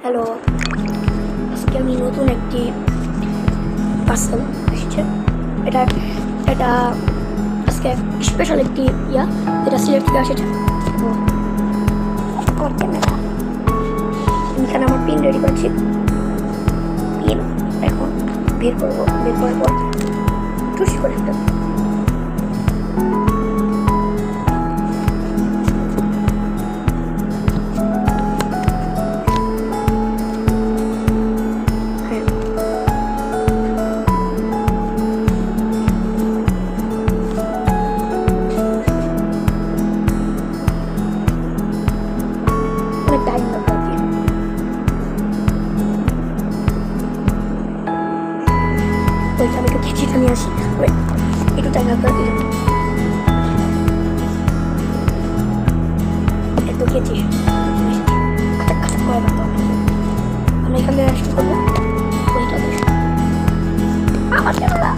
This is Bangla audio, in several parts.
হ্যালো, আজকে আমি নতুন একটি পার্সেল এসেছে। এটা এটা আজকে স্পেশাল একটি এটা সিলেক্ট থেকে এসেছে। আমার ক্যামেরা এখানে আমার পিন রেডি করছি। পিন এখন বের করবো, বের করার পর টুস করে একটা টাইম লাগবে। আমি একটু খিচিটা নিয়ে আসি, একটু টাইম লাগবে। একটু খেয়েছি আমরা এখান থেকে আসতে করবো ওইটা আমার ক্যামেরা।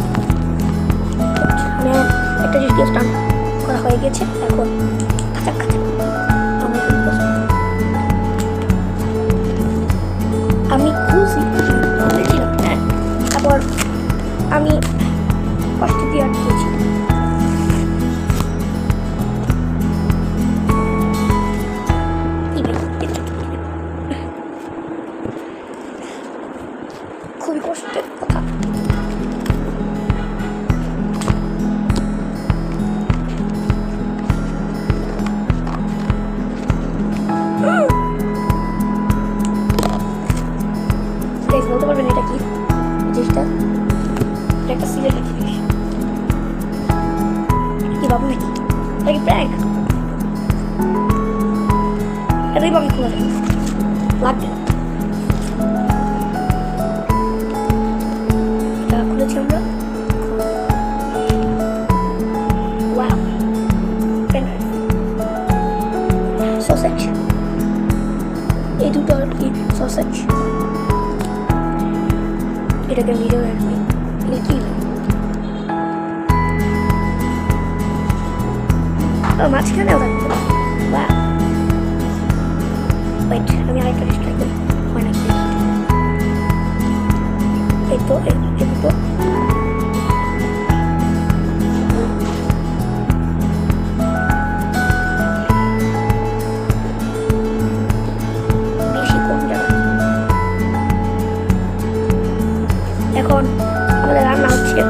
মানে একটা জিনিস দিয়ে স্টার্ট করা হয়ে গেছে। এখন খাঁচাক খাঁচাক আমি খুশি বলেছিলাম। হ্যাঁ, তারপর আমি কষ্ট দিয়ে আটকেছি। খুবই কষ্টের কথা। বলতে পারবেন এটা কি জিনিসটা? এটা একটা সিগারেট জিনিস কি বাবু নাকি? এটা কি প্র্যাঙ্ক? এটাই বাবু খোলা লাগবে। এটা খুলেছি আমরা। Wow, sausage. এই দুটো আর কি সসেজ। এটাকে ভিডিও রাখবে কি মাঝখানেও থাকতো। ওয়েট, আমি আরেকটা টেস্ট ট্রাই করি। হয় নাকি? এই তো এই দুটো বেশি কম যাবে। এখন আমাদের রান্না হচ্ছে।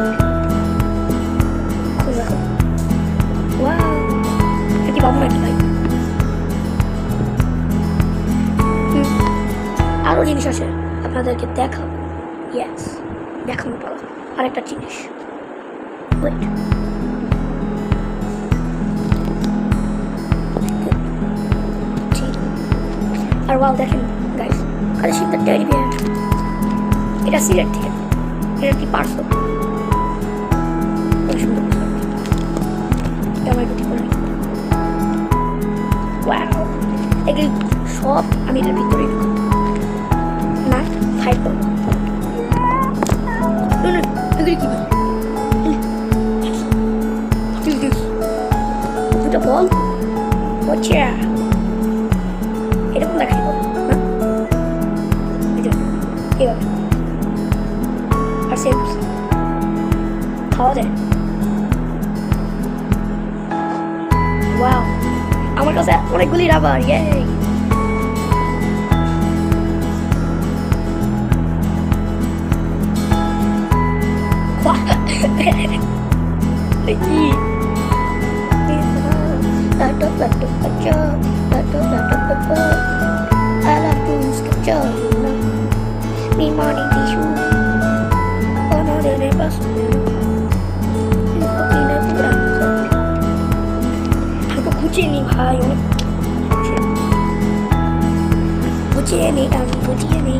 কি বাবু নাকি ভাই? আরো জিনিস আছে আপনাদেরকে দেখাবো। ইয়েস, দেখানো পালা আরেকটা জিনিস। আর ওয়াও, দেখেন গাইস, খালি শীতের টেডি বিয়ার। এটা সিলেট থেকে, এটা কি পার্সেল। এগুলি সব আমি এটার ভিতরে না ফাইট করবো। এগুলি কি দুটা বল হচ্ছে এরকম দেখাই এভাবে আর সেম খাওয়া যায়। ওয়াও, আমার কাছে অনেকগুলি রাবার। ইয়ে কি mi mani tisu ono delle paste aku kucing ভাই অনেক বুঝিয়ে নি আমি বুঝিয়ে নি।